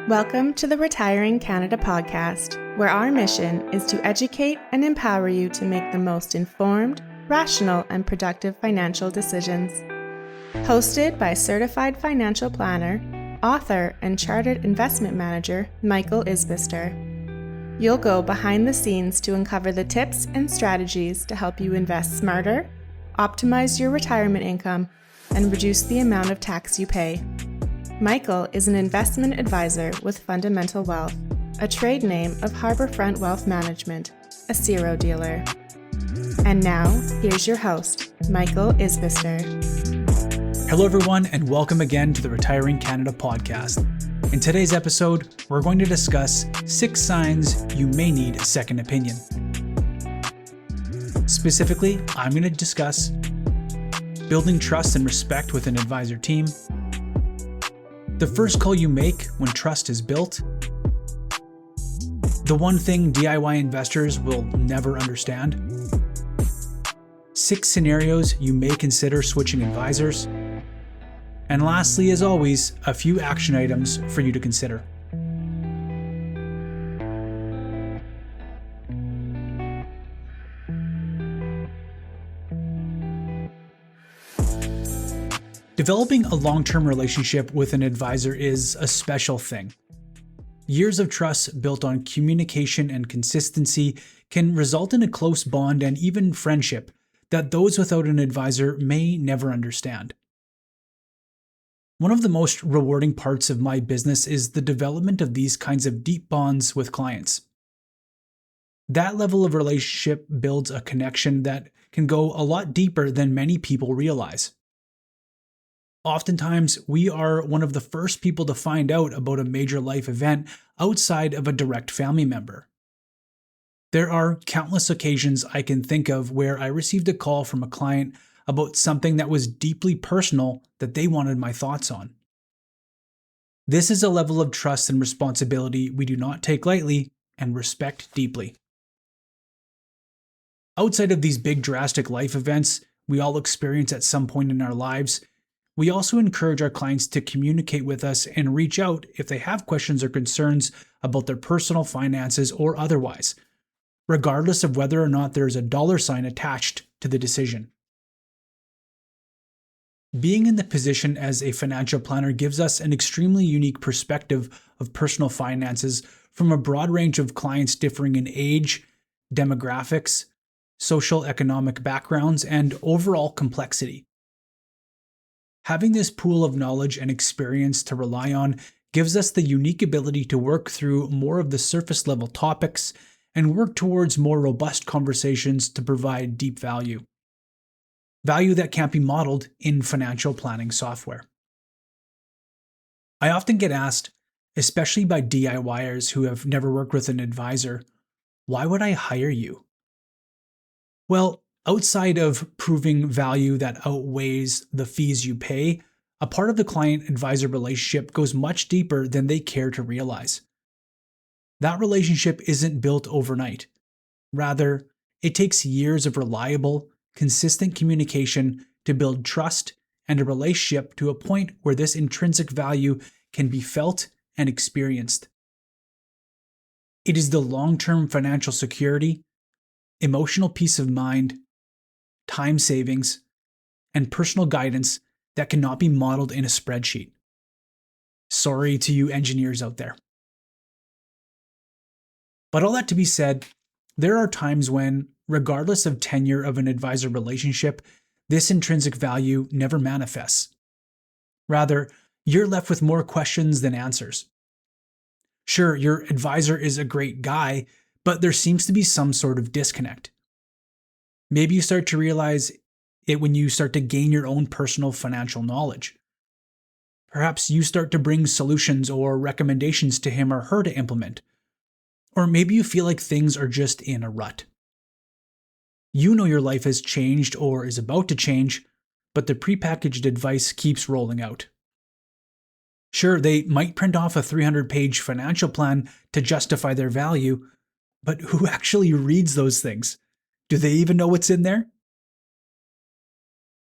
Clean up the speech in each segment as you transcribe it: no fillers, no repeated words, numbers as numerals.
Welcome to the Retiring Canada podcast, where our mission is to educate and empower you to make the most informed, rational, and productive financial decisions. Hosted by certified financial planner, author, and chartered investment manager Michael Isbister. You'll go behind the scenes to uncover the tips and strategies to help you invest smarter, optimize your retirement income, and reduce the amount of tax you pay. Michael is an investment advisor with Fundamental Wealth, a trade name of Harbourfront Wealth Management, a CERO dealer. And now, here's your host, Michael Isbister. Hello everyone, and welcome again to the Retiring Canada podcast. In today's episode, we're going to discuss 6 signs you may need a second opinion. Specifically, I'm going to discuss building trust and respect with an advisor team, the first call you make when trust is built, the one thing DIY investors will never understand, 6 scenarios you may consider switching advisors, and lastly, as always, a few action items for you to consider. Developing a long-term relationship with an advisor is a special thing. Years of trust built on communication and consistency can result in a close bond and even friendship that those without an advisor may never understand. One of the most rewarding parts of my business is the development of these kinds of deep bonds with clients. That level of relationship builds a connection that can go a lot deeper than many people realize. Oftentimes, we are one of the first people to find out about a major life event outside of a direct family member. There are countless occasions I can think of where I received a call from a client about something that was deeply personal that they wanted my thoughts on. This is a level of trust and responsibility we do not take lightly and respect deeply. Outside of these big drastic life events we all experience at some point in our lives, we also encourage our clients to communicate with us and reach out if they have questions or concerns about their personal finances or otherwise, regardless of whether or not there is a dollar sign attached to the decision. Being in the position as a financial planner gives us an extremely unique perspective of personal finances from a broad range of clients differing in age, demographics, social economic backgrounds, and overall complexity. Having this pool of knowledge and experience to rely on gives us the unique ability to work through more of the surface level topics and work towards more robust conversations to provide deep value. Value that can't be modeled in financial planning software. I often get asked, especially by DIYers who have never worked with an advisor, why would I hire you? Well, outside of proving value that outweighs the fees you pay, a part of the client-advisor relationship goes much deeper than they care to realize. That relationship isn't built overnight. Rather, it takes years of reliable, consistent communication to build trust and a relationship to a point where this intrinsic value can be felt and experienced. It is the long-term financial security, emotional peace of mind, time savings, and personal guidance that cannot be modeled in a spreadsheet. Sorry to you engineers out there. But all that to be said, there are times when, regardless of tenure of an advisor relationship, this intrinsic value never manifests. Rather, you're left with more questions than answers. Sure, your advisor is a great guy, but there seems to be some sort of disconnect. Maybe you start to realize it when you start to gain your own personal financial knowledge. Perhaps you start to bring solutions or recommendations to him or her to implement. Or maybe you feel like things are just in a rut. You know your life has changed or is about to change, but the prepackaged advice keeps rolling out. Sure, they might print off a 300-page financial plan to justify their value, but who actually reads those things? Do they even know what's in there?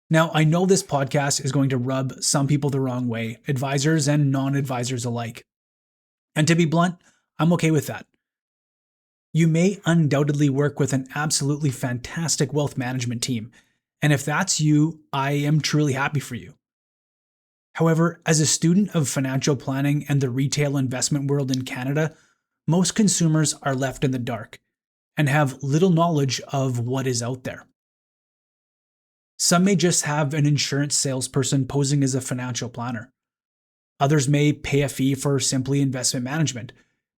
Now, I know this podcast is going to rub some people the wrong way, advisors and non-advisors alike. And to be blunt, I'm okay with that. You may undoubtedly work with an absolutely fantastic wealth management team. And if that's you, I am truly happy for you. However, as a student of financial planning and the retail investment world in Canada, most consumers are left in the dark and have little knowledge of what is out there. Some may just have an insurance salesperson posing as a financial planner. Others may pay a fee for simply investment management,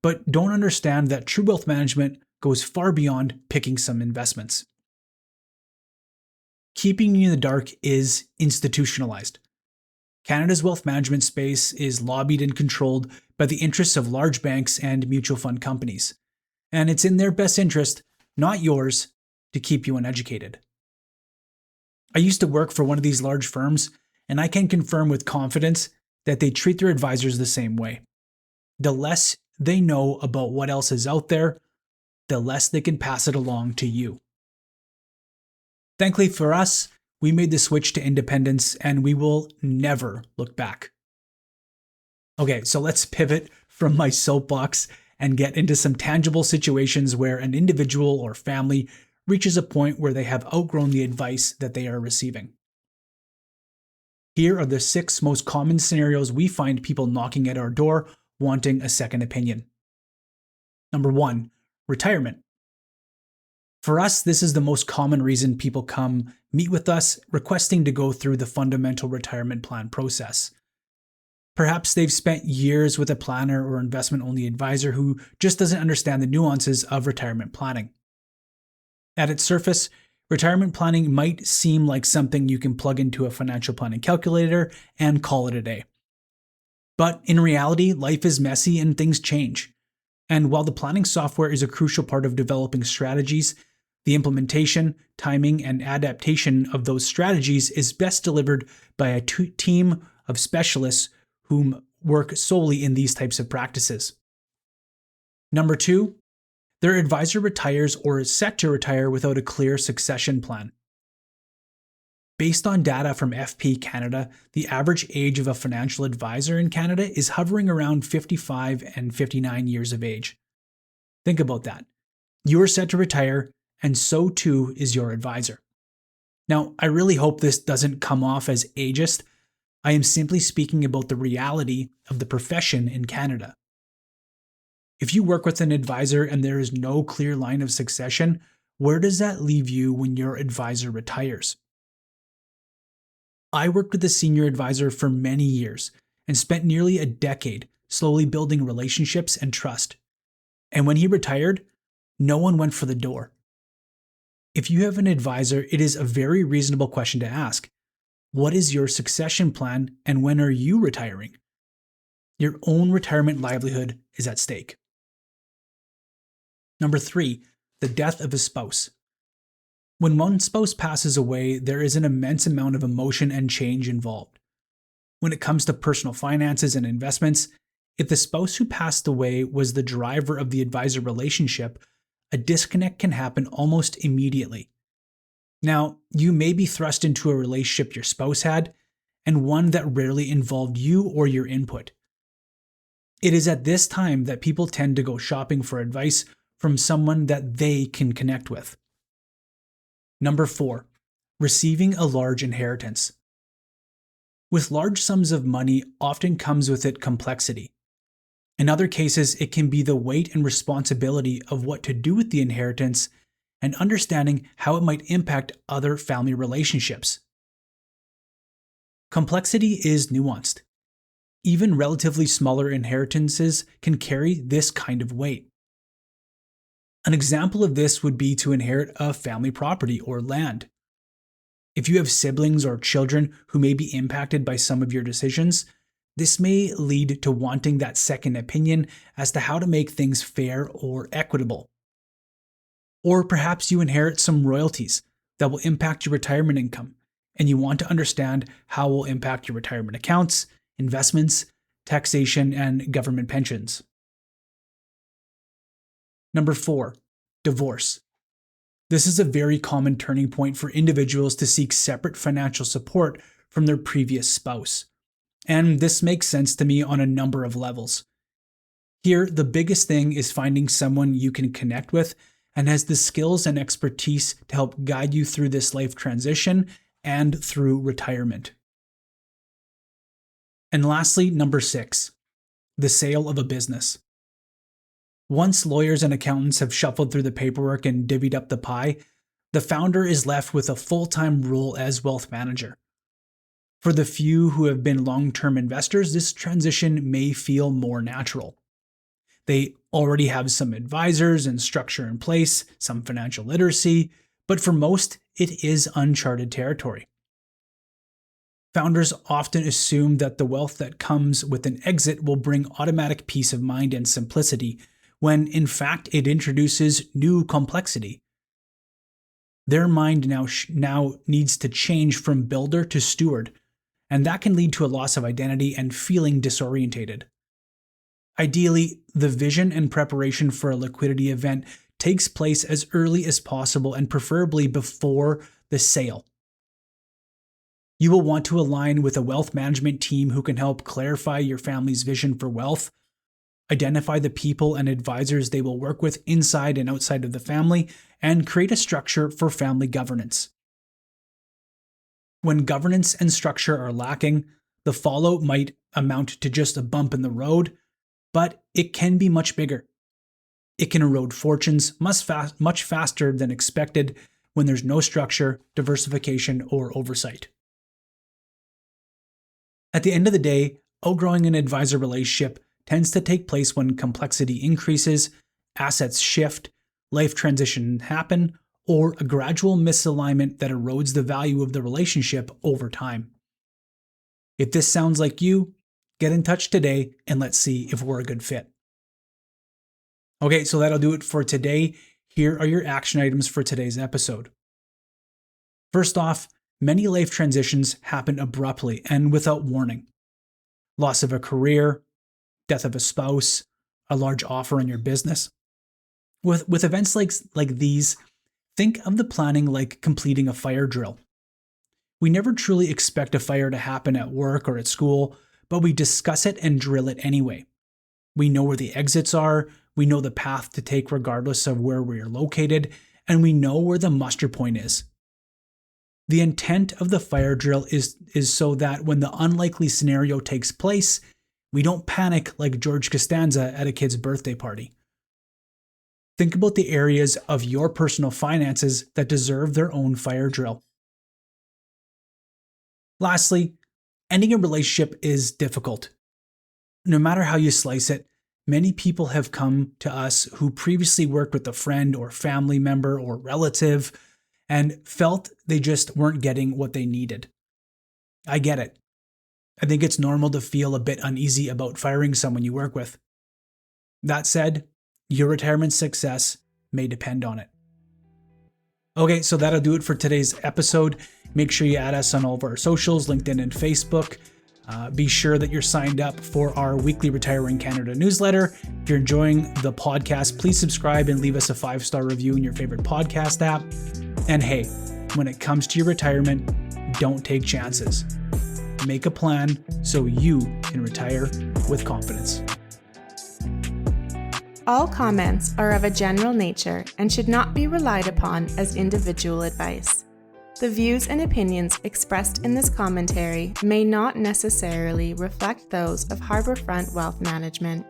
but don't understand that true wealth management goes far beyond picking some investments. Keeping you in the dark is institutionalized. Canada's wealth management space is lobbied and controlled by the interests of large banks and mutual fund companies, and it's in their best interest, not yours, to keep you uneducated. I used to work for one of these large firms, and I can confirm with confidence that they treat their advisors the same way. The less they know about what else is out there, the less they can pass it along to you. Thankfully for us, we made the switch to independence and we will never look back. Okay, so let's pivot from my soapbox and get into some tangible situations where an individual or family reaches a point where they have outgrown the advice that they are receiving. Here are the 6 most common scenarios we find people knocking at our door wanting a second opinion. Number 1, retirement. For us, this is the most common reason people come meet with us requesting to go through the fundamental retirement plan process. Perhaps they've spent years with a planner or investment-only advisor who just doesn't understand the nuances of retirement planning. At its surface, retirement planning might seem like something you can plug into a financial planning calculator and call it a day. But in reality, life is messy and things change. And while the planning software is a crucial part of developing strategies, the implementation, timing, and adaptation of those strategies is best delivered by a team of specialists whom work solely in these types of practices. Number 2, their advisor retires or is set to retire without a clear succession plan. Based on data from FP Canada, the average age of a financial advisor in Canada is hovering around 55 and 59 years of age. Think about that. You are set to retire, and so too is your advisor. Now, I really hope this doesn't come off as ageist. I am simply speaking about the reality of the profession in Canada. If you work with an advisor and there is no clear line of succession, where does that leave you when your advisor retires? I worked with a senior advisor for many years and spent nearly a decade slowly building relationships and trust. And when he retired, no one went for the door. If you have an advisor, it is a very reasonable question to ask. What is your succession plan and when are you retiring? Your own retirement livelihood is at stake. Number 3, the death of a spouse. When one spouse passes away, there is an immense amount of emotion and change involved. When it comes to personal finances and investments, if the spouse who passed away was the driver of the advisor relationship, a disconnect can happen almost immediately. Now, you may be thrust into a relationship your spouse had, and one that rarely involved you or your input. It is at this time that people tend to go shopping for advice from someone that they can connect with. Number 4, receiving a large inheritance. With large sums of money often comes with it complexity. In other cases, it can be the weight and responsibility of what to do with the inheritance and understanding how it might impact other family relationships. Complexity is nuanced. Even relatively smaller inheritances can carry this kind of weight. An example of this would be to inherit a family property or land. If you have siblings or children who may be impacted by some of your decisions, this may lead to wanting that second opinion as to how to make things fair or equitable. Or perhaps you inherit some royalties that will impact your retirement income, and you want to understand how it will impact your retirement accounts, investments, taxation, and government pensions. Number 4, divorce. This is a very common turning point for individuals to seek separate financial support from their previous spouse. And this makes sense to me on a number of levels. Here, the biggest thing is finding someone you can connect with and has the skills and expertise to help guide you through this life transition and through retirement. And lastly, number 6, the sale of a business. Once lawyers and accountants have shuffled through the paperwork and divvied up the pie, the founder is left with a full-time role as wealth manager. For the few who have been long-term investors, this transition may feel more natural. They already have some advisors and structure in place, some financial literacy, but for most, it is uncharted territory. Founders often assume that the wealth that comes with an exit will bring automatic peace of mind and simplicity, when in fact it introduces new complexity. Their mind now needs to change from builder to steward, and that can lead to a loss of identity and feeling disorientated. Ideally, the vision and preparation for a liquidity event takes place as early as possible and preferably before the sale. You will want to align with a wealth management team who can help clarify your family's vision for wealth, identify the people and advisors they will work with inside and outside of the family, and create a structure for family governance. When governance and structure are lacking, the fallout might amount to just a bump in the road, but it can be much bigger. It can erode fortunes much faster than expected when there's no structure, diversification, or oversight. At the end of the day, outgrowing an advisor relationship tends to take place when complexity increases, assets shift, life transitions happen, or a gradual misalignment that erodes the value of the relationship over time. If this sounds like you, get in touch today and let's see if we're a good fit. Okay, so that'll do it for today. Here are your action items for today's episode. First off, many life transitions happen abruptly and without warning. Loss of a career, death of a spouse, a large offer on your business. With events like these, think of the planning like completing a fire drill. We never truly expect a fire to happen at work or at school, but we discuss it and drill it anyway. We know where the exits are, we know the path to take regardless of where we are located, and we know where the muster point is. The intent of the fire drill is so that when the unlikely scenario takes place, we don't panic like George Costanza at a kid's birthday party. Think about the areas of your personal finances that deserve their own fire drill. Lastly, ending a relationship is difficult. No matter how you slice it, many people have come to us who previously worked with a friend or family member or relative and felt they just weren't getting what they needed. I get it. I think it's normal to feel a bit uneasy about firing someone you work with. That said, your retirement success may depend on it. Okay, so that'll do it for today's episode. Make sure you add us on all of our socials, LinkedIn and Facebook. Be sure that you're signed up for our weekly Retiring Canada newsletter. If you're enjoying the podcast, please subscribe and leave us a 5-star review in your favorite podcast app. And hey, when it comes to your retirement, don't take chances. Make a plan so you can retire with confidence. All comments are of a general nature and should not be relied upon as individual advice. The views and opinions expressed in this commentary may not necessarily reflect those of Harbourfront Wealth Management.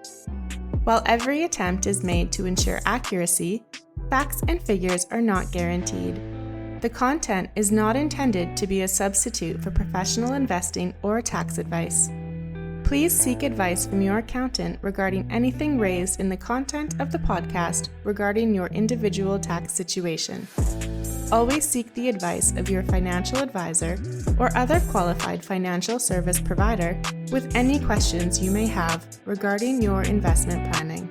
While every attempt is made to ensure accuracy, facts and figures are not guaranteed. The content is not intended to be a substitute for professional investing or tax advice. Please seek advice from your accountant regarding anything raised in the content of the podcast regarding your individual tax situation. Always seek the advice of your financial advisor or other qualified financial service provider with any questions you may have regarding your investment planning.